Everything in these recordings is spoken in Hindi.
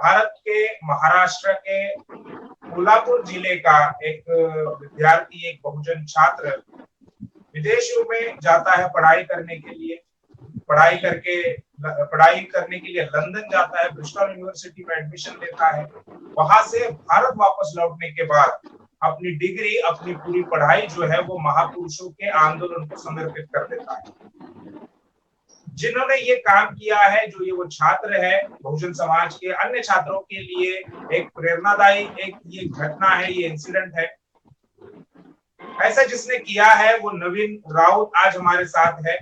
भारत के महाराष्ट्र के कोल्हापुर जिले का एक विद्यार्थी, एक बहुजन छात्र विदेशों में जाता है पढ़ाई करने के लिए। पढ़ाई करने के लिए लंदन जाता है, ब्रिस्टल यूनिवर्सिटी में एडमिशन लेता है। वहां से भारत वापस लौटने के बाद अपनी डिग्री, अपनी पूरी पढ़ाई जो है वो महापुरुषों के आंदोलन को समर्पित कर देता है। जिन्होंने ये काम किया है, जो ये वो छात्र है, बहुजन समाज के अन्य छात्रों के लिए एक प्रेरणादायी एक ये घटना है, ये इंसिडेंट है। ऐसा जिसने किया है वो नवीन राउत आज हमारे साथ है।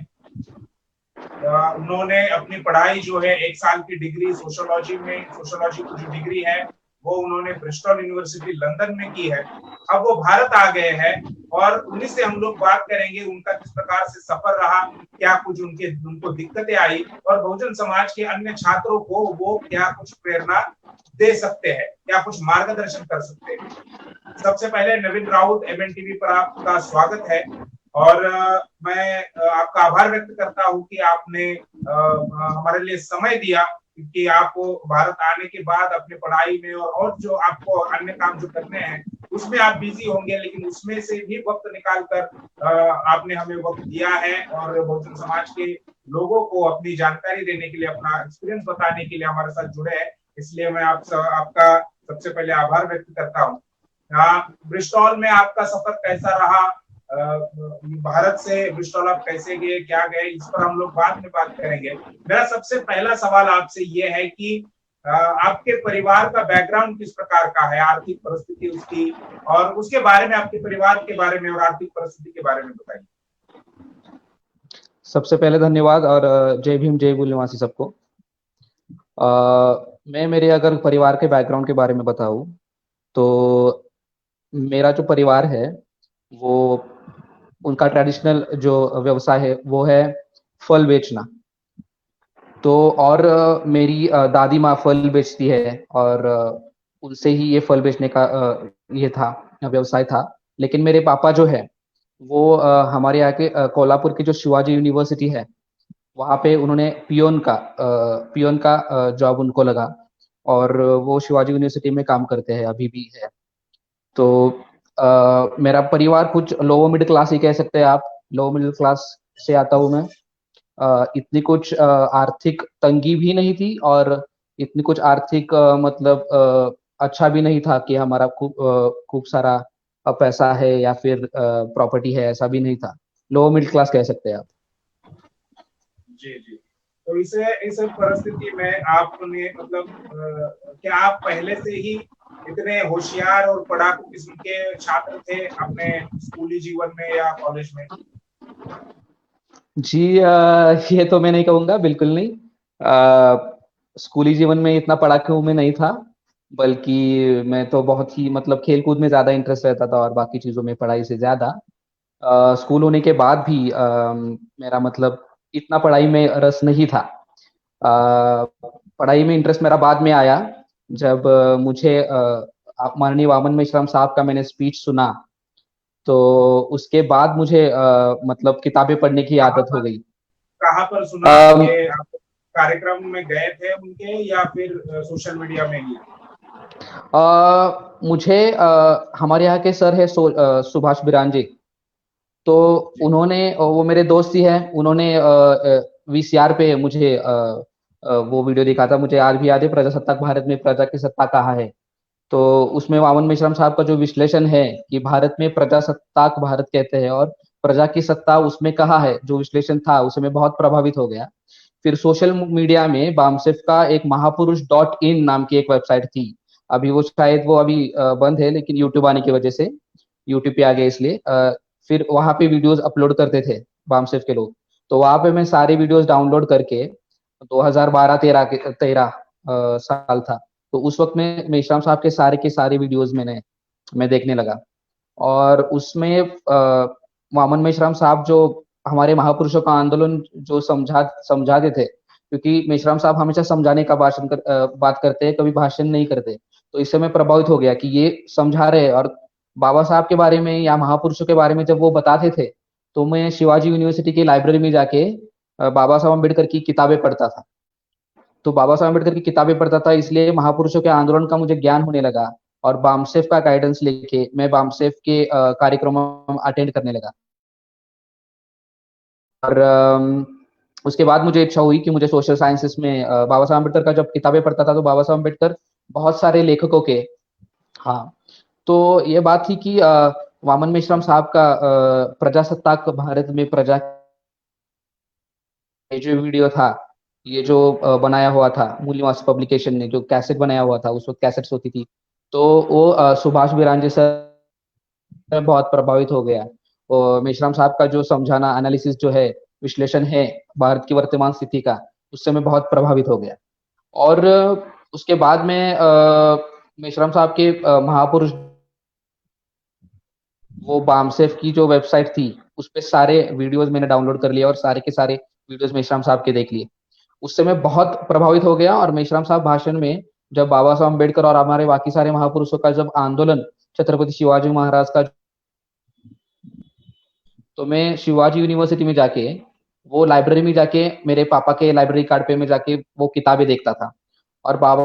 उन्होंने अपनी पढ़ाई जो है 1 साल की डिग्री सोशियोलॉजी की जो डिग्री है वो उन्होंने ब्रिस्टल यूनिवर्सिटी लंदन में की है। अब वो भारत आ गए हैं और उन्हीं से हम लोग बात करेंगे, उनका किस प्रकार से सफर रहा, क्या कुछ उनको दिक्कतें आई और बहुजन समाज के अन्य छात्रों को वो क्या कुछ प्रेरणा दे सकते हैं, क्या कुछ मार्गदर्शन कर सकते हैं। सबसे पहले नवीन राउत, MNTV पर आपका स्वागत है और मैं आपका आभार व्यक्त करता हूं कि आपने हमारे लिए समय दिया, क्योंकि आपको भारत आने के बाद अपने पढ़ाई में और जो आपको अन्य काम जो करने हैं उसमें आप बिजी होंगे, लेकिन उसमें से भी वक्त निकाल कर आपने हमें वक्त दिया है और बहुजन समाज के लोगों को अपनी जानकारी देने के लिए, अपना एक्सपीरियंस बताने के लिए हमारे साथ जुड़े हैं। इसलिए मैं आपका सबसे पहले आभार व्यक्त करता हूँ। ब्रिस्टल में आपका सफर कैसा रहा? भारत से ब्रिस्टल आप कैसे गए, क्या गए, इस पर हम लोग बाद में बात करेंगे। मेरा सबसे पहला सवाल आपसे ये है कि आपके परिवार का बैकग्राउंड किस प्रकार का है, आर्थिक परिस्थिति उसकी, और उसके बारे में, आपके परिवार के बारे में और आर्थिक परिस्थिति के बारे में बताइए। सबसे पहले धन्यवाद और जय भीम, जय भीम निवासी सबको। मैं मेरे अगर परिवार के बैकग्राउंड के बारे में बताऊं तो मेरा जो परिवार है वो उनका ट्रेडिशनल जो व्यवसाय है वो है फल बेचना। तो और मेरी दादी माँ फल बेचती है और उनसे ही ये फल बेचने का ये था, व्यवसाय था। लेकिन मेरे पापा जो है वो हमारे यहाँ के कोल्हापुर की जो शिवाजी यूनिवर्सिटी है वहाँ पे उन्होंने पियोन का जॉब उनको लगा और वो शिवाजी यूनिवर्सिटी में काम करते हैं, अभी भी है। तो मेरा परिवार कुछ लोअर मिडिल क्लास ही कह सकते हैं आप। लोअर मिडिल क्लास से आता हूँ मैं। इतनी कुछ आर्थिक तंगी भी नहीं थी और इतनी कुछ आर्थिक मतलब अच्छा भी नहीं था कि हमारा खूब सारा पैसा है या फिर प्रॉपर्टी है, ऐसा भी नहीं था। लोअर मिडिल क्लास कह सकते हैं आप। जी जी। तो इस परिस्थिति में आपने मतलब क्या आप पहले से ही इतने होशियार और पढ़ाकू किस्म के छात्र थे अपने स्कूली जीवन में या कॉलेज में? जी ये तो मैं नहीं कहूँगा, बिल्कुल नहीं। स्कूली जीवन में इतना पढ़ाकू में नहीं था, बल्कि मैं तो बहुत ही मतलब खेल कूद में ज्यादा इंटरेस्ट रहता था और बाकी चीजों में पढ़ाई से ज्यादा। स्कूल होने के बाद भी मेरा मतलब इतना पढ़ाई में रस नहीं था। पढ़ाई में इंटरेस्ट मेरा बाद में आया जब मुझे माननीय वामन मेश्राम साहब का मैंने स्पीच सुना, तो उसके बाद मुझे मतलब किताबें पढ़ने की आदत हो गई। कहाँ पर सुना? ये आप कार्यक्रम में गए थे उनके या फिर सोशल मीडिया में ही? मुझे हमारे यहाँ के सर है सुभाष बिरांजी, तो उन्होंने, वो मेरे दोस्त ही हैं, उन्होंने VCR पे मुझे वो वीडियो दिखा था। मुझे आज भी याद है, प्रजासत्ताक भारत में प्रजा की सत्ता कहाँ है। तो उसमें वामन मेश्राम साहब का जो विश्लेषण है कि भारत में प्रजासत्ताक भारत कहते हैं और प्रजा की सत्ता उसमें कहाँ है, जो विश्लेषण था उसे मैं बहुत प्रभावित हो गया। फिर सोशल मीडिया में बामसेफ का एक महापुरुष.in नाम की एक वेबसाइट थी। अभी वो शायद वो अभी बंद है, लेकिन यूट्यूब आने की वजह से, यूट्यूब पे आ गया इसलिए फिर वहां पे वीडियोस अपलोड करते थे बामसेफ के लोग। तो वहां पे मैं सारे वीडियोस डाउनलोड करके 2012-13 साल था, तो उस वक्त में मेश्राम साहब के सारे वीडियोस मैं देखने लगा। और उसमें वामन मेश्राम साहब जो हमारे महापुरुषों का आंदोलन जो समझाते थे, क्योंकि मेश्राम साहब हमेशा समझाने का बात करते हैं, कभी भाषण नहीं करते। तो इससे मैं प्रभावित हो गया कि ये समझा रहे हैं। और बाबा साहब के बारे में या महापुरुषों के बारे में जब वो बताते थे, तो मैं शिवाजी यूनिवर्सिटी की लाइब्रेरी में जाके बाबा साहब अम्बेडकर की किताबें पढ़ता था। तो बाबा साहब अम्बेडकर की किताबें पढ़ता था, इसलिए महापुरुषों के आंदोलन का मुझे ज्ञान होने लगा। और बामसेफ का गाइडेंस लेके मैं बामसेफ के कार्यक्रम अटेंड करने लगा। और उसके बाद मुझे इच्छा हुई कि मुझे सोशल साइंसेस में बाबा साहब अम्बेडकर का जब किताबें पढ़ता था तो बाबा साहब अम्बेडकर बहुत सारे लेखकों के, हाँ, तो ये बात थी कि वामन मेश्राम साहब का प्रजासत्ताक भारत में प्रजा, ये जो वीडियो था, ये जो बनाया हुआ था मूल निवास पब्लिकेशन ने जो कैसेट बनाया हुआ था, उस वक्त कैसेट्स होती थी, तो वो सुभाष बिरांजे सर मैं बहुत प्रभावित हो गया। और मेश्राम साहब का जो समझाना, एनालिसिस जो है, विश्लेषण है भारत की वर्तमान स्थिति का, उससे मैं बहुत प्रभावित हो गया। और उसके बाद में मेश्राम साहब के महापुरुष, वो बामसेफ की जो वेबसाइट थी, उस पे सारे वीडियोस मैंने डाउनलोड कर लिया और सारे के सारे वीडियोस मेश्राम साहब के देख लिए। उससे मैं बहुत प्रभावित हो गया। और मेश्राम साहब भाषण में जब बाबा साहब अम्बेडकर और हमारे बाकी सारे महापुरुषों का जब आंदोलन, छत्रपति शिवाजी महाराज का, तो मैं शिवाजी यूनिवर्सिटी में जाके, वो लाइब्रेरी में जाके, मेरे पापा के लाइब्रेरी कार्ड पे में जाके वो किताबें देखता था और बाबा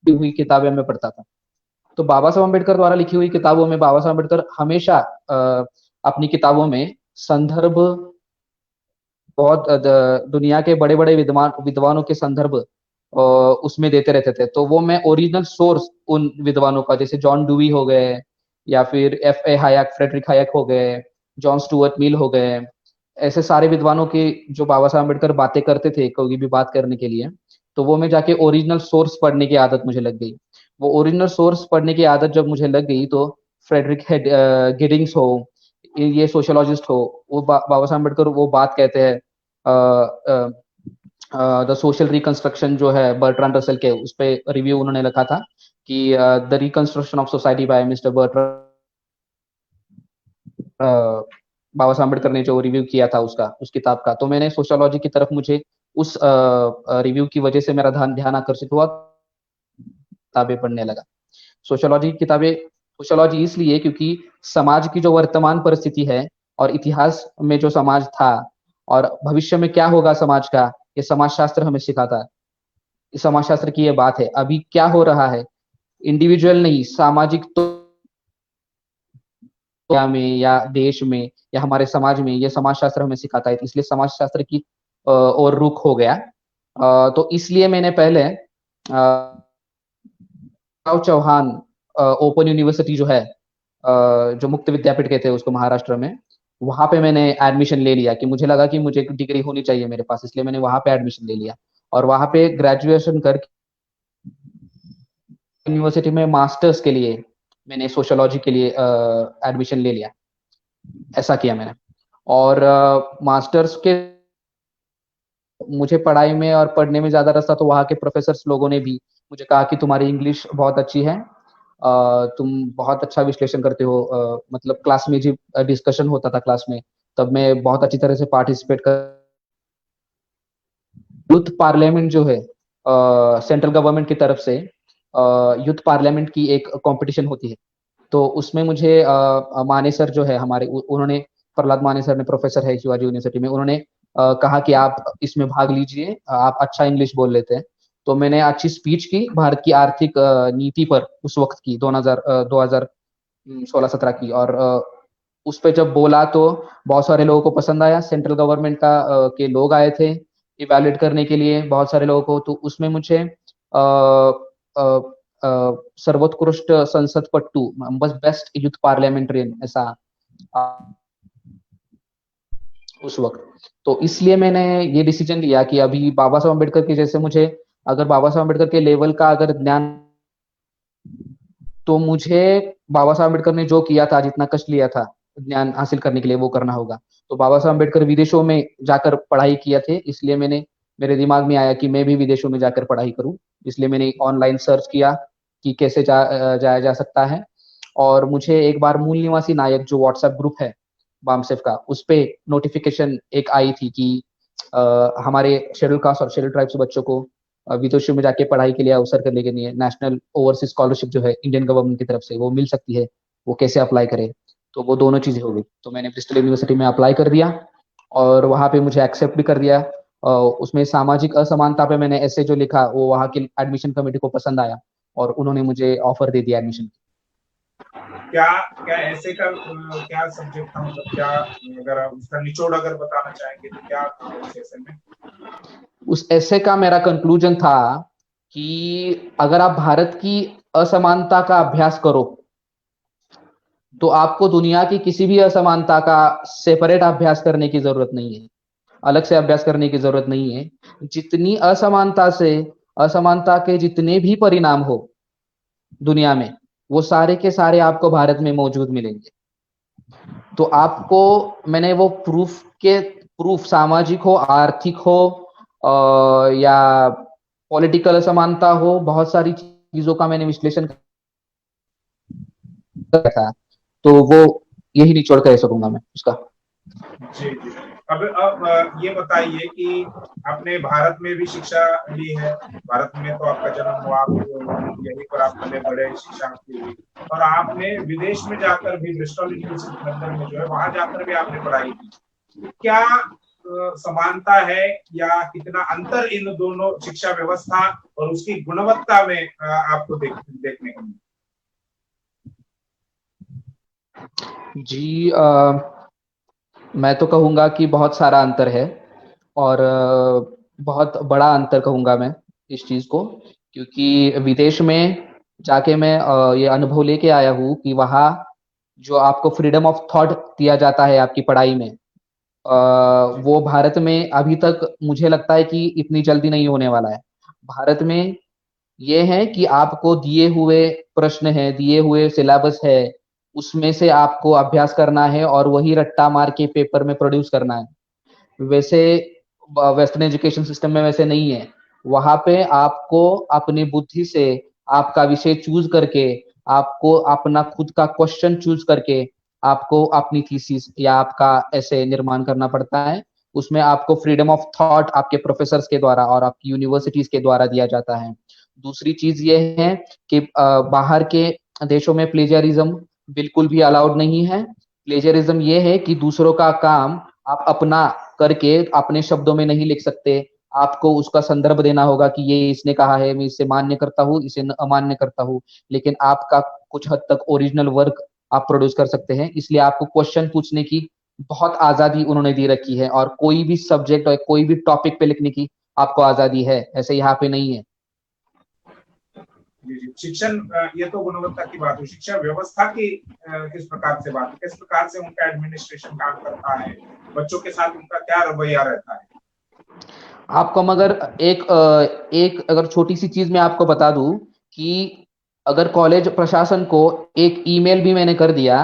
की हुई किताबें मैं पढ़ता था। तो बाबा साहब अम्बेडकर द्वारा लिखी हुई किताबों में बाबा साहब अम्बेडकर हमेशा अपनी किताबों में संदर्भ, बहुत दुनिया के बड़े बड़े विद्वानों के संदर्भ उसमें देते रहते थे। तो वो मैं ओरिजिनल सोर्स उन विद्वानों का, जैसे जॉन डूवी हो गए, या फिर F A Hayek, Friedrich Hayek हो गए, जॉन स्टुअर्ट मिल हो गए, ऐसे सारे विद्वानों की जो बाबा साहब अम्बेडकर बातें करते थे कोई भी बात करने के लिए, तो वो मैं जाके ओरिजिनल सोर्स पढ़ने की आदत मुझे लग गई। वो ओरिजिनल सोर्स पढ़ने की आदत जब मुझे लग गई, तो फ्रेडरिक गिडिंग्स हो, ये सोशियोलॉजिस्ट हो, वो बाबा साहब अम्बेडकर वो बात कहते हैं, द सोशल रिकंस्ट्रक्शन जो है बर्ट्रांड रसल के, उस पे रिव्यू उन्होंने लिखा था कि the reconstruction of society by mister Bertrand, Babasaheb Ambedkar ने जो रिव्यू किया था उसका, उस किताब का, तो मैंने सोशियोलॉजी की तरफ, मुझे उस रिव्यू की वजह से मेरा ध्यान आकर्षित हुआ, किताबें पढ़ने लगा। सोशियोलॉजी की किताबें, सोशियोलॉजी इसलिए क्योंकि समाज की जो वर्तमान परिस्थिति है और इतिहास में जो समाज था और भविष्य में क्या होगा समाज का, ये समाजशास्त्र हमें सिखाता है। इस समाजशास्त्र की ये बात है, अभी क्या हो रहा है, इंडिविजुअल नहीं, सामाजिक, तो या में या देश में या हमारे समाज में, ये समाजशास्त्र हमें सिखाता है। इसलिए समाजशास्त्र की और रुख हो गया। तो इसलिए मैंने पहले चौहान ओपन यूनिवर्सिटी जो है, जो मुक्त विद्यापीठ कहते हैं उसको महाराष्ट्र में, वहां पे मैंने एडमिशन ले लिया कि मुझे लगा कि मुझे एक डिग्री होनी चाहिए मेरे पास, इसलिए मैंने वहां पे एडमिशन ले लिया। और वहां पे ग्रेजुएशन करके यूनिवर्सिटी में मास्टर्स के लिए मैंने सोशियोलॉजी के लिए एडमिशन ले लिया। ऐसा किया मैंने। और मास्टर्स के, मुझे पढ़ाई में और पढ़ने में ज्यादा रस था, तो वहाँ के प्रोफेसर्स लोगों ने भी मुझे कहा कि तुम्हारी इंग्लिश बहुत अच्छी है, तुम बहुत अच्छा विश्लेषण करते हो। मतलब क्लास में जो डिस्कशन होता था क्लास में, तब मैं बहुत अच्छी तरह से पार्टिसिपेट कर। यूथ पार्लियामेंट जो है सेंट्रल गवर्नमेंट की तरफ से, यूथ पार्लियामेंट की एक कंपटीशन होती है, तो उसमें मुझे माने सर जो है हमारे, उन्होंने, प्रहलाद माने सर ने, प्रोफेसर है शिवाजी यूनिवर्सिटी में, उन्होंने कहा कि आप इसमें भाग लीजिए, आप अच्छा इंग्लिश बोल लेते हैं। तो मैंने अच्छी स्पीच की भारत की आर्थिक नीति पर, उस वक्त की 2016-17 की, और उस पे जब बोला तो बहुत सारे लोगों को पसंद आया। सेंट्रल गवर्नमेंट का के लोग आए थे इवैल्यूएट करने के लिए, बहुत सारे लोगों को, तो उसमें मुझे सर्वोत्कृष्ट संसद पट्टू, बस बेस्ट यूथ पार्लियामेंट्रियन, ऐसा उस वक्त। तो इसलिए मैंने ये डिसीजन लिया कि अभी बाबा साहब अम्बेडकर के जैसे मुझे, अगर बाबा साहब अम्बेडकर के लेवल का अगर ज्ञान, तो मुझे बाबा साहब अम्बेडकर ने जो किया था, जितना कष्ट लिया था ज्ञान हासिल करने के लिए, वो करना होगा। तो बाबा साहब अम्बेडकर विदेशों में जाकर पढ़ाई किया थे, इसलिए मैंने, मेरे दिमाग में आया कि मैं भी विदेशों में जाकर पढ़ाई करूं। इसलिए मैंने ऑनलाइन सर्च किया कि कैसे जाया जा सकता है। और मुझे एक बार मूल निवासी नायक जो व्हाट्सएप ग्रुप है बामसेफ का, उस पे नोटिफिकेशन एक आई थी कि हमारे शेड्यूल कास्ट और शेड्यूल ट्राइब्स बच्चों को विदेशों में जाके पढ़ाई के लिए अवसर करने के लिए नेशनल ओवरसीज स्कॉलरशिप जो है इंडियन गवर्नमेंट की तरफ से वो मिल सकती है, वो कैसे अप्लाई करें। तो वो दोनों चीजें हो गई, तो मैंने ब्रिस्टल यूनिवर्सिटी में अप्लाई कर दिया और वहां पे मुझे एक्सेप्ट भी कर दिया। उसमें सामाजिक असमानता पे मैंने ऐसे जो लिखा वो वहाँ की एडमिशन कमेटी को पसंद आया और उन्होंने मुझे ऑफर दे दिया एडमिशन। क्या क्या ऐसे का क्या सब्जेक्ट था, मतलब क्या, अगर आप उसका निचोड़ अगर बताना चाहेंगे तो क्या था उस ऐसे में? उस ऐसे का मेरा कंक्लूजन था कि अगर आप भारत की असमानता का अभ्यास करो तो आपको दुनिया की किसी भी असमानता का सेपरेट अभ्यास करने की जरूरत नहीं है, अलग से अभ्यास करने की जरूरत नहीं है। जितनी असमानता से असमानता के जितने भी परिणाम हो दुनिया में, वो सारे के सारे आपको भारत में मौजूद मिलेंगे। तो आपको मैंने वो प्रूफ सामाजिक हो, आर्थिक हो, या पॉलिटिकल असमानता हो, बहुत सारी चीजों का मैंने विश्लेषण करा था। तो वो यही निचोड़ कह सकूंगा मैं उसका। जी जी। अब ये बताइए कि आपने भारत में भी शिक्षा ली है, भारत में तो आपका जन्म हुआ, आप यहीं पर आप पले बड़े, शिक्षा आपकी हुई, और आपने विदेश में जाकर भी, ब्रिस्टल यूनिवर्सिटी लंदन में जो है वहां जाकर भी आपने पढ़ाई की। तो क्या समानता है या कितना अंतर इन दोनों शिक्षा व्यवस्था और उसकी गुणवत्ता में आपको देखने को मिला? जी, मैं तो कहूंगा कि बहुत सारा अंतर है, और बहुत बड़ा अंतर कहूंगा मैं इस चीज को, क्योंकि विदेश में जाके मैं ये अनुभव लेके आया हूँ कि वहाँ जो आपको फ्रीडम ऑफ थॉट दिया जाता है आपकी पढ़ाई में, जी वो भारत में अभी तक मुझे लगता है कि इतनी जल्दी नहीं होने वाला है। भारत में ये है कि आपको दिए हुए प्रश्न है, दिए हुए सिलेबस है, उसमें से आपको अभ्यास करना है और वही रट्टा मार के पेपर में प्रोड्यूस करना है। वैसे वेस्टर्न एजुकेशन सिस्टम में वैसे नहीं है। वहां पे आपको अपनी बुद्धि से आपका विषय चूज करके, आपको अपना खुद का क्वेश्चन चूज करके, आपको अपनी थीसिस या आपका ऐसे निर्माण करना पड़ता है। उसमें आपको फ्रीडम ऑफ थॉट आपके प्रोफेसर के द्वारा और आपकी यूनिवर्सिटीज के द्वारा दिया जाता है। दूसरी चीज ये है कि बाहर के देशों में प्लेजरिज्म बिल्कुल भी अलाउड नहीं है। प्लेजरिज्म ये है कि दूसरों का काम आप अपना करके अपने शब्दों में नहीं लिख सकते। आपको उसका संदर्भ देना होगा कि ये इसने कहा है, मैं इसे मान्य करता हूँ, इसे अमान्य करता हूँ, लेकिन आपका कुछ हद तक ओरिजिनल वर्क आप प्रोड्यूस कर सकते हैं। इसलिए आपको क्वेश्चन पूछने की बहुत आजादी उन्होंने दी रखी है, और कोई भी सब्जेक्ट और कोई भी टॉपिक पे लिखने की आपको आजादी है, ऐसे यहाँ पे नहीं है। जी जी। शिक्षण, ये तो गुणवत्ता की बात हुई, शिक्षा व्यवस्था की किस प्रकार से बात है, किस प्रकार से उनका एडमिनिस्ट्रेशन काम करता है, बच्चों के साथ उनका क्या रवैया रहता है? आपको मगर एक अगर छोटी सी चीज मैं आपको बता दूं कि अगर कॉलेज प्रशासन को एक ईमेल भी मैंने कर दिया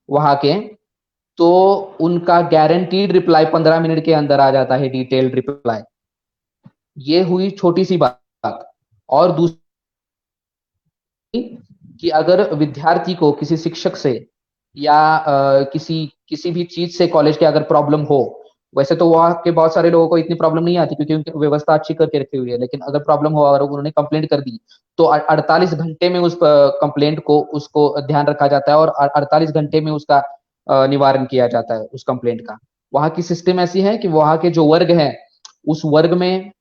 वहां के, तो उनका गारंटीड रिप्लाई 15 मिनट के अंदर आ जाता है, डिटेल्ड रिप्लाई। ये हुई छोटी सी बात। और दूसरी कि अगर विद्यार्थी को किसी शिक्षक से या किसी किसी भी चीज से कॉलेज के अगर प्रॉब्लम हो, वैसे तो वहाँ के बहुत सारे लोगों को इतनी प्रॉब्लम नहीं आती क्योंकि उनकी व्यवस्था अच्छी करके रखी हुई है, लेकिन अगर प्रॉब्लम हो और उन्होंने कंप्लेंट कर दी तो 48 घंटे में उस कंप्लेंट को उसको ध्यान रखा जाता है और 48 घंटे में उसका निवारण किया जाता है उस कंप्लेंट का। वहाँ की सिस्टम ऐसी है कि वहाँ के जो वर्ग है, उस वर्ग में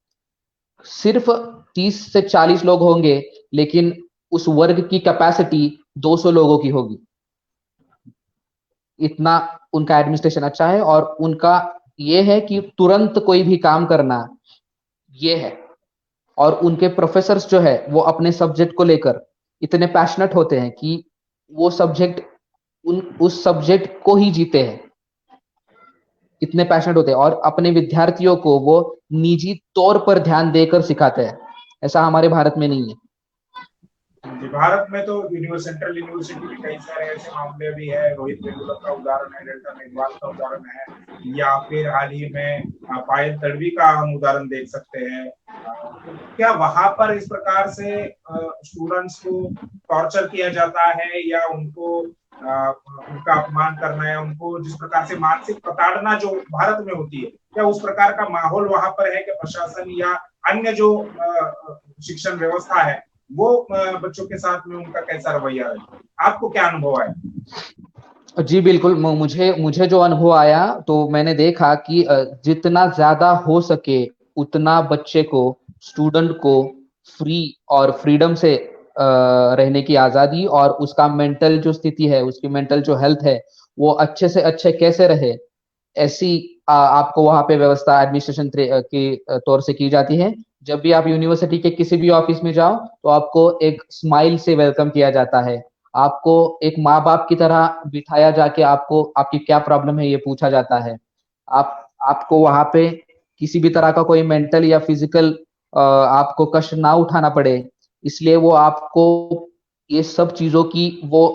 सिर्फ 30 से 40 लोग होंगे, लेकिन उस वर्ग की कैपेसिटी 200 लोगों की होगी। इतना उनका एडमिनिस्ट्रेशन अच्छा है, और उनका ये है कि तुरंत कोई भी काम करना, ये है। और उनके प्रोफेसर्स जो है वो अपने सब्जेक्ट को लेकर इतने पैशनेट होते हैं कि वो सब्जेक्ट उस सब्जेक्ट को ही जीते हैं, इतने पैशनेट होते हैं, और अपने विद्यार्थियों को वो निजी तौर पर ध्यान देकर सिखाते हैं। ऐसा हमारे भारत में नहीं है। जी, भारत में तो सेंट्रल यूनिवर्सिटी में कई सारे ऐसे मामले भी है, रोहित वेमुला का उदाहरण है, डेल्टा मेघवाल का उदाहरण है, या फिर हाल ही में पायल तड़वी का हम उदाहरण देख सकते हैं। तो क्या वहां पर इस प्रकार से स्टूडेंट्स को टॉर्चर किया जाता है, या उनको उनका अपमान करना, या उनको जिस प्रकार से मानसिक प्रताड़ना जो भारत में होती है, क्या उस प्रकार का माहौल वहां पर है कि प्रशासन या अन्य जो शिक्षण व्यवस्था है वो बच्चों के साथ में उनका कैसा रवैया है? आपको क्या अनुभव आया? जी बिल्कुल, मुझे मुझे जो अनुभव आया तो मैंने देखा कि जितना ज्यादा हो सके उतना बच्चे को, स्टूडेंट को फ्री और फ्रीडम से रहने की आजादी, और उसका मेंटल जो स्थिति है, उसकी मेंटल जो हेल्थ है, वो अच्छे से अच्छे कैसे रहे, ऐसी आपको वहां पे व्यवस्था एडमिनिस्ट्रेशन की तौर से की जाती है। जब भी आप यूनिवर्सिटी के किसी भी ऑफिस में जाओ तो आपको एक स्माइल से वेलकम किया जाता है। आपको एक माँ बाप की तरह बिठाया जाके आपको आपकी क्या प्रॉब्लम है ये पूछा जाता है। आपको वहां पे किसी भी तरह का कोई मेंटल या फिजिकल आपको कष्ट ना उठाना पड़े, इसलिए वो आपको ये सब चीजों की वो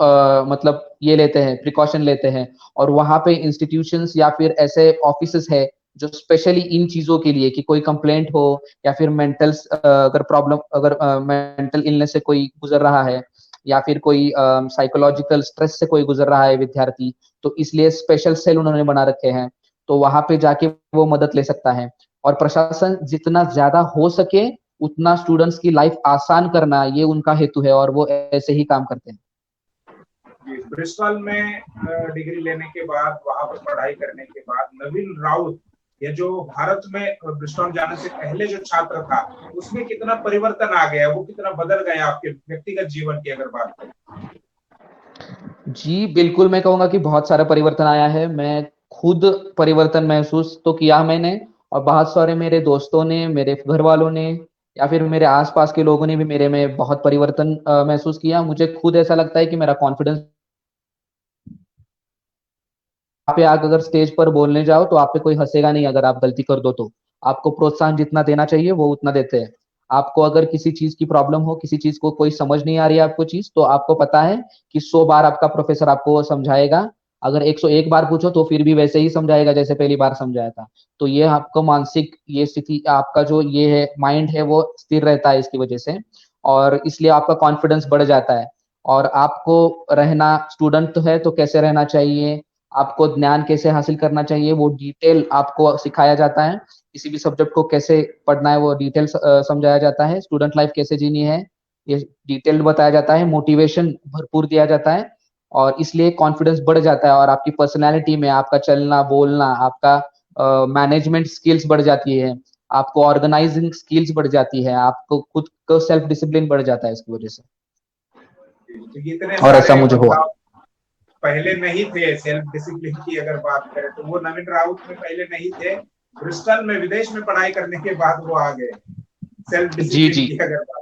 मतलब ये लेते हैं, प्रिकॉशन लेते हैं। और वहां पे इंस्टीट्यूशंस या फिर ऐसे ऑफिसेस है जो स्पेशली इन चीजों के लिए, कि कोई कंप्लेंट हो या फिर मेंटल अगर प्रॉब्लम, अगर मेंटल इलनेस से कोई गुजर रहा है, या फिर कोई साइकोलॉजिकल स्ट्रेस से कोई गुजर रहा है विद्यार्थी, तो इसलिए स्पेशल सेल उन्होंने बना रखे हैं। तो वहां पे जाके वो मदद ले सकता है। और प्रशासन जितना ज्यादा हो सके उतना स्टूडेंट्स की लाइफ आसान करना, ये उनका हेतु है, और वो ऐसे ही काम करते हैं। ब्रिस्टल में डिग्री लेने के बाद, वहां पर पढ़ाई करने के बाद, नवीन राउत, ये जो भारत में ब्रिस्टल जाने से पहले जो छात्र था, उसमें कितना परिवर्तन आ गया, वो कितना बदल गया आपके व्यक्तिगत जीवन की अगर बात करें? जी बिल्कुल, मैं कहूंगा कि बहुत सारा परिवर्तन आया है। मैं खुद परिवर्तन महसूस तो किया मैंने, और बहुत सारे मेरे दोस्तों ने, मेरे घर वालों ने, या फिर मेरे आसपास के लोगों ने भी मेरे में बहुत परिवर्तन महसूस किया। मुझे खुद ऐसा लगता है कि मेरा कॉन्फिडेंस, आप पे आग अगर स्टेज पर बोलने जाओ तो आप पे कोई हंसेगा नहीं अगर आप गलती कर दो तो। आपको प्रोत्साहन जितना देना चाहिए वो उतना देते हैं। आपको अगर किसी चीज की प्रॉब्लम हो, किसी चीज को कोई समझ नहीं आ रही है आपको चीज, तो आपको पता है कि 100 बार आपका प्रोफेसर आपको समझाएगा। अगर 101 बार पूछो तो फिर भी वैसे ही समझाएगा जैसे पहली बार समझाया था। तो ये आपको मानसिक ये स्थिति, आपका जो ये है माइंड है, वो स्थिर रहता है इसकी वजह से, और इसलिए आपका कॉन्फिडेंस बढ़ जाता है। और आपको रहना, स्टूडेंट है तो कैसे रहना चाहिए, आपको ज्ञान कैसे हासिल करना चाहिए, वो डिटेल आपको सिखाया जाता है। किसी भी सब्जेक्ट को कैसे पढ़ना है वो डिटेल समझाया जाता है। स्टूडेंट लाइफ कैसे जीनी है ये डिटेल्ड बताया जाता है। मोटिवेशन भरपूर दिया जाता है, और इसलिए कॉन्फिडेंस बढ़ जाता है, और आपकी पर्सनैलिटी में आपका चलना बोलना, आपका मैनेजमेंट स्किल्स बढ़ जाती है, आपको ऑर्गेनाइजिंग स्किल्स बढ़ जाती है, आपको खुद को सेल्फ डिसिप्लिन बढ़ जाता है इसकी वजह से। तो इतने और ऐसा सारे मुझे हुआ। बदलाव पहले नहीं थे। सेल्फ डिसिप्लिन की अगर बात करें तो वो नवीन राउत में पहले नहीं थे, ब्रिस्टल में विदेश में पढ़ाई करने के बाद वो आ गए सेल्फ जी डिसिप्लिन जी की अगर बात।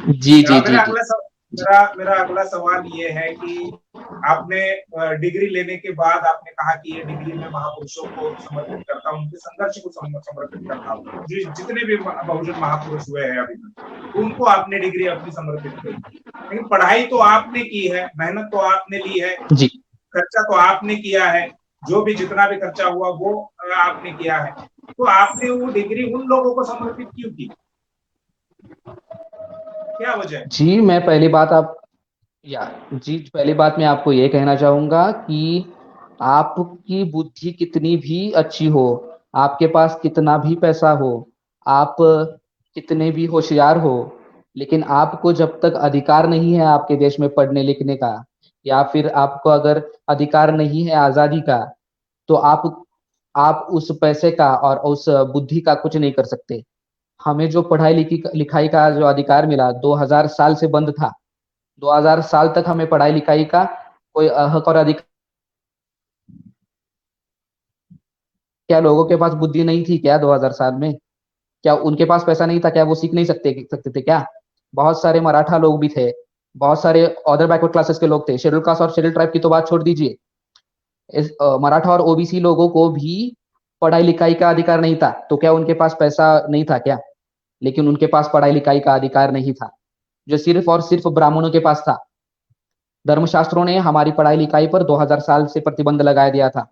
जी जी जी मेरा जी अगला मेरा अगला सवाल ये है कि आपने डिग्री लेने के बाद आपने कहा कि ये डिग्री मैं महापुरुषों को समर्पित करता हूँ, उनके संघर्ष को समर्पित करता हूँ। जितने भी बहुजन महापुरुष हुए हैं अभी तक, उनको आपने डिग्री अपनी समर्पित की। लेकिन पढ़ाई तो आपने की है, मेहनत तो आपने ली है, जी खर्चा तो आपने किया है, जो भी जितना भी खर्चा हुआ वो आपने किया है। तो आपने वो डिग्री उन लोगों को समर्पित क्यों की? क्या वजह है? जी मैं पहली बात आप या जी पहली बात मैं आपको ये कहना चाहूंगा कि आपकी बुद्धि कितनी भी अच्छी हो, आपके पास कितना भी पैसा हो, आप कितने भी होशियार हो, लेकिन आपको जब तक अधिकार नहीं है आपके देश में पढ़ने लिखने का, या फिर आपको अगर अधिकार नहीं है आजादी का, तो आप उस पैसे का और उस बुद्धि का कुछ नहीं कर सकते। हमें जो पढ़ाई लिखाई का जो अधिकार मिला 2000 साल से बंद था। 2000 साल तक हमें पढ़ाई लिखाई का कोई हक और अधिकार, क्या लोगों के पास बुद्धि नहीं थी क्या 2000 साल में? क्या उनके पास पैसा नहीं था क्या? वो सीख नहीं सकते थे क्या? बहुत सारे मराठा लोग भी थे, बहुत सारे अदर बैकवर्ड क्लासेस के लोग थे। शेड्यूल कास्ट और शेड्यूल ट्राइब की तो बात छोड़ दीजिए, मराठा और ओबीसी लोगों को भी पढ़ाई लिखाई का अधिकार नहीं था। तो क्या उनके पास पैसा नहीं था क्या? लेकिन उनके पास पढ़ाई लिखाई का अधिकार नहीं था, जो सिर्फ और सिर्फ ब्राह्मणों के पास था। धर्मशास्त्रों ने हमारी पढ़ाई लिखाई पर 2000 साल से प्रतिबंध लगा दिया था।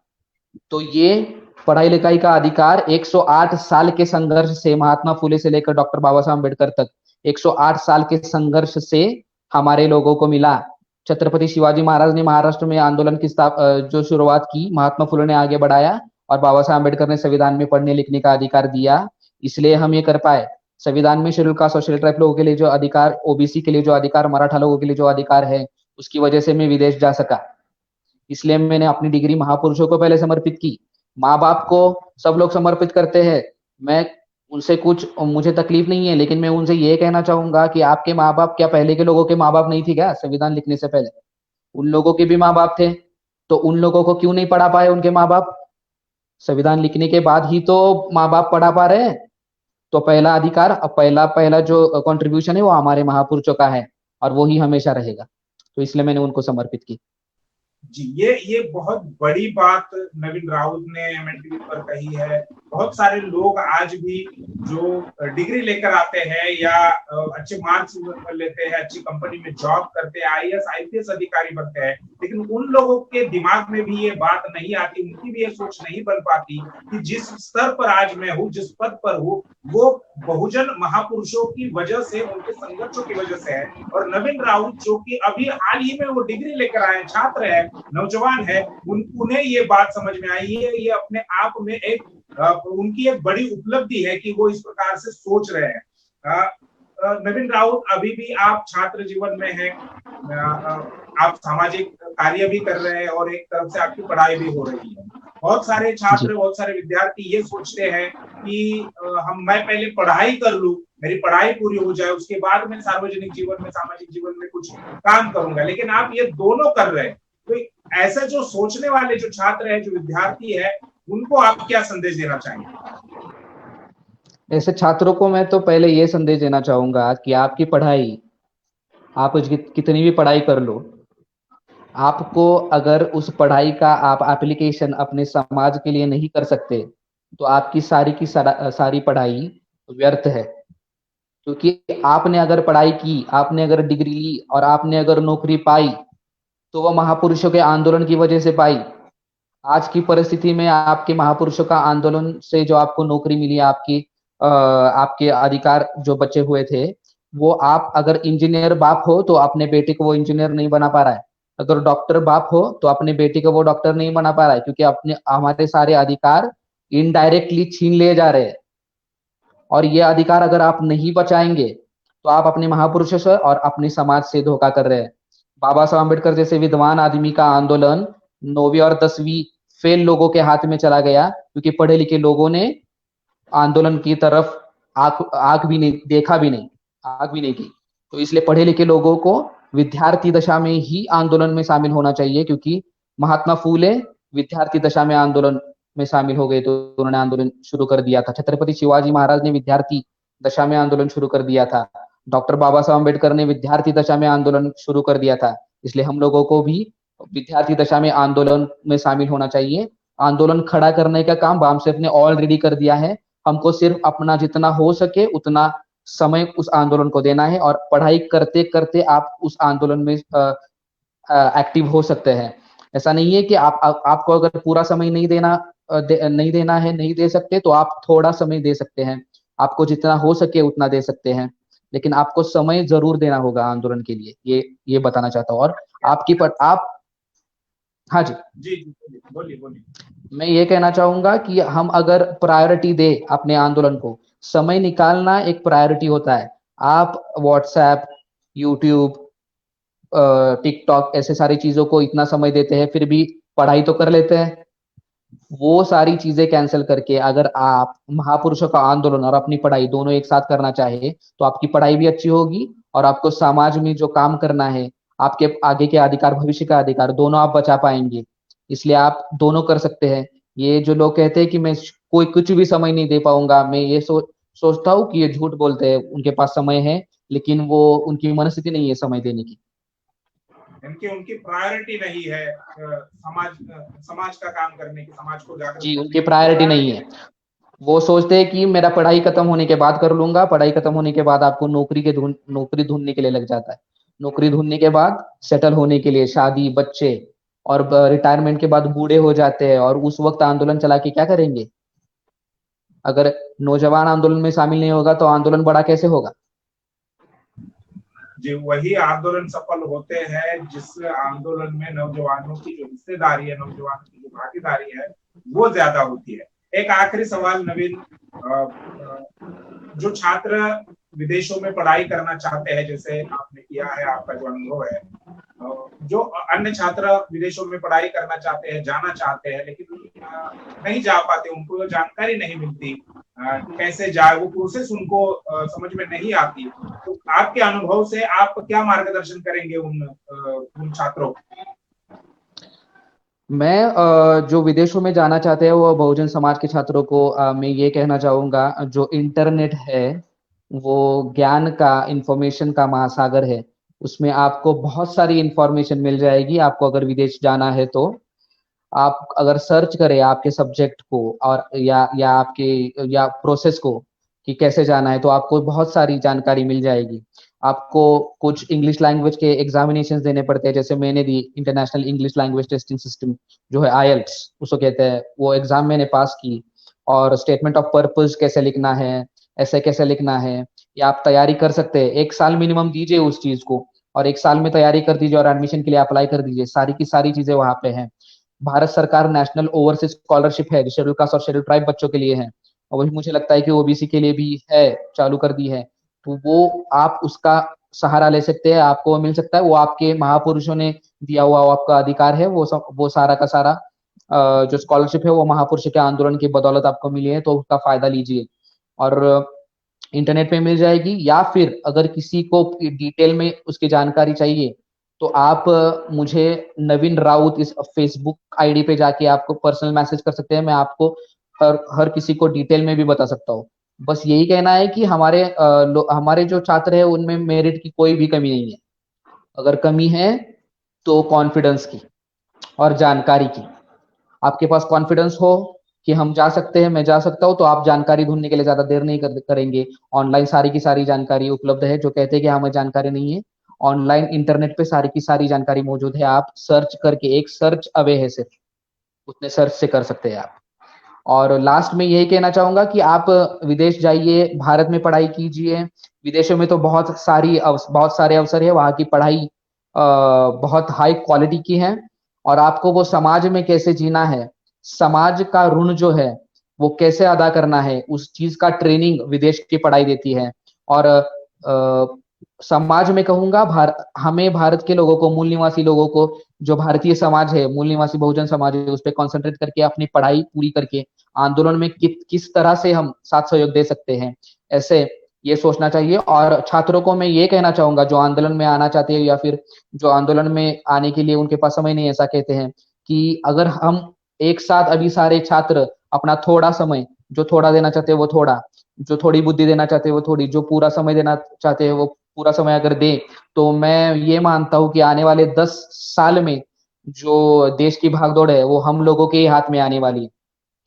तो ये पढ़ाई लिखाई का अधिकार 108 साल के संघर्ष से, महात्मा फुले से लेकर डॉक्टर बाबा साहब अम्बेडकर तक, 108 साल के संघर्ष से हमारे लोगों को मिला। छत्रपति शिवाजी महाराज ने महाराष्ट्र में आंदोलन की जो शुरुआत की, महात्मा फुले ने आगे बढ़ाया, और बाबा साहब अम्बेडकर ने संविधान में पढ़ने लिखने का अधिकार दिया। इसलिए हम ये कर पाए। संविधान में शेड्यूल कास्ट और शेड्यूल ट्राइब लोगों के लिए जो अधिकार, ओबीसी के लिए जो अधिकार, मराठा लोगों के लिए जो अधिकार है, उसकी वजह से मैं विदेश जा सका। इसलिए मैंने अपनी डिग्री महापुरुषों को पहले समर्पित की। माँ बाप को सब लोग समर्पित करते हैं, मैं उनसे कुछ मुझे तकलीफ नहीं है, लेकिन मैं उनसे ये कहना चाहूंगा कि आपके माँ बाप क्या पहले के लोगों के माँ बाप नहीं थी क्या संविधान लिखने से पहले? उन लोगों के भी माँ बाप थे। तो उन लोगों को क्यों नहीं पढ़ा पाए उनके माँ बाप? संविधान लिखने के बाद ही तो माँ बाप पढ़ा पा रहे हैं। तो पहला अधिकार, पहला पहला जो कंट्रीब्यूशन है वो हमारे महापुरुषों का है, और वो ही हमेशा रहेगा। तो इसलिए मैंने उनको समर्पित की। जी, ये बहुत बड़ी बात नवीन राउत ने एमएनटीवी पर कही है। बहुत सारे लोग आज भी जो डिग्री लेकर आते हैं या अच्छे मार्क्स लेते हैं, अच्छी कंपनी में जॉब करते हैं, आईएएस आईपीएस अधिकारी बनते हैं, लेकिन उन लोगों के दिमाग में भी ये बात नहीं आती, उनकी भी ये सोच नहीं बन पाती कि जिस स्तर पर आज मैं हूँ, जिस पद पर हूँ, वो बहुजन महापुरुषों की वजह से, उनके संघर्षों की वजह से है। और नवीन राउत जो कि अभी हाल ही में वो डिग्री लेकर आए, छात्र है, नौजवान है, उन्हें ये बात समझ में आई है। ये अपने आप में एक उनकी एक बड़ी उपलब्धि है कि वो इस प्रकार से सोच रहे हैं। नवीन राउत, अभी भी आप छात्र जीवन में हैं, आप सामाजिक कार्य भी कर रहे हैं और एक तरफ से आपकी पढ़ाई भी हो रही है। बहुत सारे जी छात्र, बहुत सारे विद्यार्थी ये सोचते हैं कि मैं पहले पढ़ाई कर लूं, मेरी पढ़ाई पूरी हो जाए, उसके बाद मैं सार्वजनिक जीवन में, सामाजिक जीवन में कुछ काम करूंगा, लेकिन आप ये दोनों कर रहे हैं। तो ऐसे जो सोचने वाले जो छात्र है, जो विद्यार्थी है, उनको आप क्या संदेश देना चाहेंगे? ऐसे छात्रों को मैं तो पहले ये संदेश देना चाहूंगा कि आपकी पढ़ाई, आप कितनी भी पढ़ाई कर लो, आपको अगर उस पढ़ाई का आप एप्लीकेशन अपने समाज के लिए नहीं कर सकते, तो आपकी सारी की सारी पढ़ाई व्यर्थ है। क्योंकि आपने अगर पढ़ाई की, आपने अगर डिग्री ली और आपने अगर नौकरी पाई, तो वह महापुरुषों के आंदोलन की वजह से पाई। आज की परिस्थिति में आपके महापुरुषों का आंदोलन से जो आपको नौकरी मिली, आपके अधिकार जो बचे हुए थे, वो आप अगर इंजीनियर बाप हो तो अपने बेटे को वो इंजीनियर नहीं बना पा रहा है। अगर डॉक्टर बाप हो तो अपने बेटे को वो डॉक्टर नहीं बना पा रहा है, क्योंकि अपने हमारे सारे अधिकार इनडायरेक्टली छीन लिए जा रहे हैं। और ये अधिकार अगर आप नहीं बचाएंगे, तो आप अपने महापुरुषों से और अपने समाज से धोखा कर रहे हैं। बाबा साहब अम्बेडकर जैसे विद्वान आदमी का आंदोलन 9वीं और 10वीं फेल लोगों के हाथ में चला गया, क्योंकि पढ़े लिखे लोगों ने आंदोलन की तरफ आग आग भी नहीं देखा, भी नहीं आग भी नहीं की। तो इसलिए पढ़े लिखे लोगों को विद्यार्थी दशा में ही आंदोलन में शामिल होना चाहिए, क्योंकि महात्मा फूले विद्यार्थी दशा में आंदोलन में शामिल हो गए, तो उन्होंने आंदोलन शुरू कर दिया था। छत्रपति शिवाजी महाराज ने विद्यार्थी दशा में आंदोलन शुरू कर दिया था। डॉक्टर बाबा साहब अम्बेडकर ने विद्यार्थी दशा में आंदोलन शुरू कर दिया था। इसलिए हम लोगों को भी विद्यार्थी दशा में आंदोलन में शामिल होना चाहिए। आंदोलन खड़ा करने का काम बामसेफ ने ऑलरेडी कर दिया है। हमको सिर्फ अपना जितना हो सके उतना समय उस आंदोलन को देना है, और पढ़ाई करते करते आप उस आंदोलन में एक्टिव हो सकते हैं। ऐसा नहीं है कि आपको अगर पूरा समय नहीं देना नहीं देना है, नहीं दे सकते, तो आप थोड़ा समय दे सकते हैं। आपको जितना हो सके उतना दे सकते हैं, लेकिन आपको समय जरूर देना होगा आंदोलन के लिए। ये बताना चाहता हूँ। और आपकी पर आप हाँ जी, जी जी, बोलिए बोलिए। मैं ये कहना चाहूंगा कि हम अगर प्रायोरिटी दे अपने आंदोलन को, समय निकालना एक प्रायोरिटी होता है। आप व्हाट्सएप, यूट्यूब, टिकटॉक ऐसे सारी चीजों को इतना समय देते हैं, फिर भी पढ़ाई तो कर लेते हैं। वो सारी चीजें कैंसिल करके अगर आप महापुरुषों का आंदोलन और अपनी पढ़ाई दोनों एक साथ करना चाहे, तो आपकी पढ़ाई भी अच्छी होगी, और आपको समाज में जो काम करना है, आपके आगे के अधिकार, भविष्य का अधिकार, दोनों आप बचा पाएंगे। इसलिए आप दोनों कर सकते हैं। ये जो लोग कहते हैं कि मैं कोई कुछ भी समय नहीं दे पाऊंगा, मैं ये सोचता हूँ कि ये झूठ बोलते हैं। उनके पास समय है, लेकिन वो उनकी मनस्थिति नहीं है समय देने की। इनकी उनकी प्रायोरिटी नहीं है समाज का काम करने की, समाज को जागरूक जी, करने उनकी की, उनकी प्रायोरिटी नहीं प्रायोरिटी है। नहीं। वो सोचते हैं कि मेरा पढ़ाई खत्म होने के बाद कर लूंगा। पढ़ाई खत्म होने के बाद आपको नौकरी ढूंढने के लिए लग जाता है। नौकरी ढूंढने के बाद सेटल होने के लिए शादी, बच्चे, और रिटायरमेंट के बाद बूढ़े हो जाते हैं, और उस वक्त आंदोलन चला के क्या करेंगे? अगर नौजवान आंदोलन में शामिल नहीं होगा, तो आंदोलन बड़ा कैसे होगा? जी, वही आंदोलन सफल होते हैं जिस आंदोलन में नौजवानों की जो हिस्सेदारी है, नौजवानों की जो भागीदारी है, वो ज्यादा होती है। एक आखिरी सवाल नवीन, जो छात्र विदेशों में पढ़ाई करना चाहते हैं, जैसे आपने किया है, आपका जो अनुभव है, जो अन्य छात्र विदेशों में पढ़ाई करना चाहते हैं, जाना चाहते हैं, लेकिन नहीं जा पाते, उनको जानकारी नहीं मिलती, कैसे जाए, वो प्रोसेस उनको समझ में नहीं आती। तो आपके अनुभव से आप क्या मार्गदर्शन करेंगे उन छात्रों को? मैं जो विदेशों में जाना चाहते हैं वो बहुजन समाज के छात्रों को मैं ये कहना चाहूंगा, जो इंटरनेट है वो ज्ञान का, इंफॉर्मेशन का महासागर है। उसमें आपको बहुत सारी इंफॉर्मेशन मिल जाएगी। आपको अगर विदेश जाना है तो आप अगर सर्च करें आपके सब्जेक्ट को और या आपके या प्रोसेस को कि कैसे जाना है, तो आपको बहुत सारी जानकारी मिल जाएगी। आपको कुछ इंग्लिश लैंग्वेज के एग्जामिनेशन देने पड़ते हैं, जैसे मैंने the international English language testing system जो है आईएलटीएस उसको कहते हैं, वो एग्जाम मैंने पास की। और स्टेटमेंट ऑफ पर्पस कैसे लिखना है, ऐसे कैसे लिखना है, या आप तैयारी कर सकते हैं। एक साल मिनिमम दीजिए उस चीज को, और एक साल में तैयारी कर दीजिए और एडमिशन के लिए अप्लाई कर दीजिए। सारी की सारी चीजें वहां पे हैं। भारत सरकार नेशनल ओवरसीज स्कॉलरशिप है जो शेड्यूल कास्ट और शेड्यूल ट्राइब बच्चों के लिए है, और वही मुझे लगता है कि ओबीसी के लिए भी है, चालू कर दी है। तो वो आप उसका सहारा ले सकते हैं, आपको वो मिल सकता है। वो आपके महापुरुषों ने दिया हुआ वो आपका अधिकार है। वो सारा का सारा जो स्कॉलरशिप है वो महापुरुषों के आंदोलन की बदौलत आपको मिली है, तो उसका फायदा लीजिए। और इंटरनेट पे मिल जाएगी, या फिर अगर किसी को डिटेल में उसकी जानकारी चाहिए तो आप मुझे नवीन राउत इस फेसबुक आईडी पे जाके आपको पर्सनल मैसेज कर सकते हैं। मैं आपको हर किसी को डिटेल में भी बता सकता हूँ। बस यही कहना है कि हमारे जो छात्र है उनमें मेरिट की कोई भी कमी नहीं है। अगर कमी है तो कॉन्फिडेंस की और जानकारी की। आपके पास कॉन्फिडेंस हो कि हम जा सकते हैं, मैं जा सकता हूं, तो आप जानकारी ढूंढने के लिए ज्यादा देर नहीं करेंगे। ऑनलाइन सारी की सारी जानकारी उपलब्ध है। जो कहते हैं कि हमें जानकारी नहीं है, ऑनलाइन इंटरनेट पे सारी की सारी जानकारी मौजूद है। आप सर्च करके, एक सर्च अवे है सिर्फ, उतने सर्च से कर सकते हैं आप। और लास्ट में यही कहना चाहूंगा कि आप विदेश जाइए, भारत में पढ़ाई कीजिए। विदेशों में तो बहुत सारे अवसर है, वहाँ की पढ़ाई बहुत हाई क्वालिटी की है। और आपको वो समाज में कैसे जीना है, समाज का ऋण जो है वो कैसे अदा करना है, उस चीज का ट्रेनिंग विदेश की पढ़ाई देती है। और समाज में कहूंगा, हमें भारत के लोगों को, मूल निवासी लोगों को, जो भारतीय समाज है, मूल निवासी बहुजन समाज है, उस पर कॉन्सेंट्रेट करके अपनी पढ़ाई पूरी करके आंदोलन में किस तरह से हम साथ सहयोग दे सकते हैं, ऐसे ये सोचना चाहिए। और छात्रों को मैं ये कहना चाहूंगा जो आंदोलन में आना चाहते हैं, या फिर जो आंदोलन में आने के लिए उनके पास समय नहीं, ऐसा कहते हैं कि अगर हम एक साथ अभी सारे छात्र अपना थोड़ा समय, जो थोड़ा देना चाहते हैं वो थोड़ा, जो थोड़ी बुद्धि देना चाहते हैं वो थोड़ी, जो पूरा समय देना चाहते हैं वो पूरा समय अगर दे, तो मैं ये मानता हूं कि आने वाले 10 साल में जो देश की भागदौड़ है वो हम लोगों के ही हाथ में आने वाली है।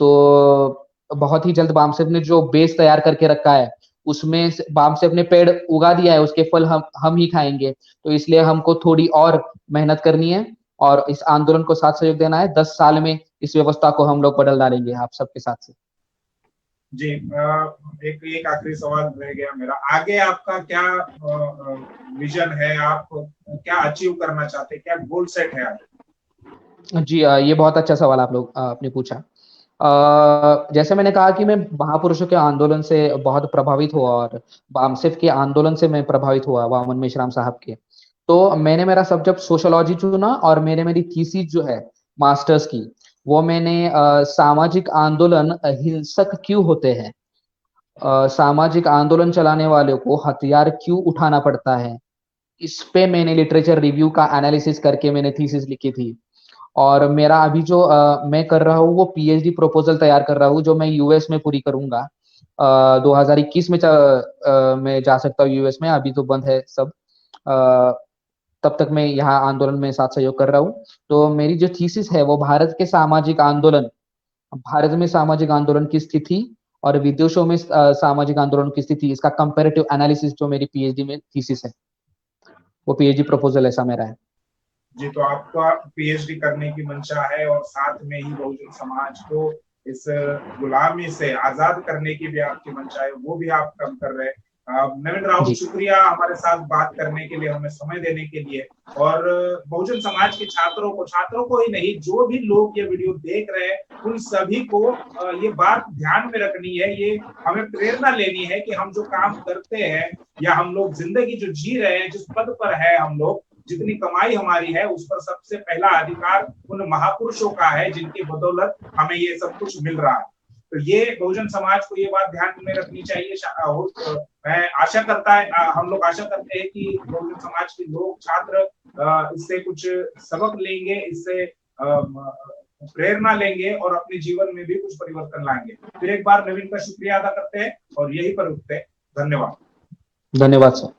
तो बहुत ही जल्द बामसेफ ने जो बेस तैयार करके रखा है, उसमें बामसेफ ने पेड़ उगा दिया है, उसके फल हम ही खाएंगे। तो इसलिए हमको थोड़ी और मेहनत करनी है और इस आंदोलन को साथ सहयोग देना है। 10 साल में इस व्यवस्था को हम लोग बदल डालेंगे आप सबके साथ से। जी, एक एक आखिरी सवाल रह गया मेरा। आगे आपका क्या विजन है? आप क्या अचीव करना चाहते हैं? क्या गोल सेट है आगे? जी, ये बहुत अच्छा सवाल आपने पूछा। जैसे मैंने कहा कि मैं महापुरुषों के आंदोलन से बहुत प्रभावित हुआ, और बामसेफ के आंदोलन से मैं प्रभावित हुआ, वामन मेश्राम साहब के। तो मैंने मेरा सब्जेक्ट सोशोलॉजी चुना, और मेरी थीसिस जो है मास्टर्स की, वो मैंने सामाजिक आंदोलन हिंसक क्यों होते हैं, सामाजिक आंदोलन चलाने वालों को हथियार क्यों उठाना पड़ता है, इस पे मैंने लिटरेचर रिव्यू का एनालिसिस करके मैंने थीसिस लिखी थी। और मेरा अभी जो मैं कर रहा हूँ वो पीएचडी प्रपोजल तैयार कर रहा हूँ, जो मैं यूएस में पूरी करूंगा। 2021 में मैं जा सकता हूँ यूएस में, अभी तो बंद है सब। तब तक मैं यहाँ आंदोलन में साथ सहयोग कर रहा हूँ। तो मेरी जो थीसिस है वो भारत में सामाजिक आंदोलन की स्थिति और विदेशों में सामाजिक आंदोलन की स्थिति, इसका कंपेरेटिव एनालिसिस जो मेरी पीएचडी में थीसिस है, वो पीएचडी प्रपोजल ऐसा मेरा है। जी, तो आपका पीएचडी करने की मंशा है और साथ में ही बहुजन समाज को इस गुलामी से आजाद करने की भी आपकी मंशा है, वो भी आप कम कर रहे हैं। नवीन राउत, शुक्रिया हमारे साथ बात करने के लिए, हमें समय देने के लिए। और बहुजन समाज के छात्रों को ही नहीं, जो भी लोग ये वीडियो देख रहे हैं उन सभी को ये बात ध्यान में रखनी है, ये हमें प्रेरणा लेनी है कि हम जो काम करते हैं या हम लोग जिंदगी जो जी रहे हैं, जिस पद पर है हम लोग, जितनी कमाई हमारी है, उस पर सबसे पहला अधिकार उन महापुरुषों का है जिनकी बदौलत हमें ये सब कुछ मिल रहा है। तो ये बहुजन समाज को ये बात ध्यान में रखनी चाहिए। मैं आशा करता है, हम लोग आशा करते हैं कि बहुजन समाज के लोग, छात्र इससे कुछ सबक लेंगे, इससे प्रेरणा लेंगे और अपने जीवन में भी कुछ परिवर्तन लाएंगे। फिर एक बार नवीन का शुक्रिया अदा करते हैं और यही पर रुकते हैं। धन्यवाद। धन्यवाद सर।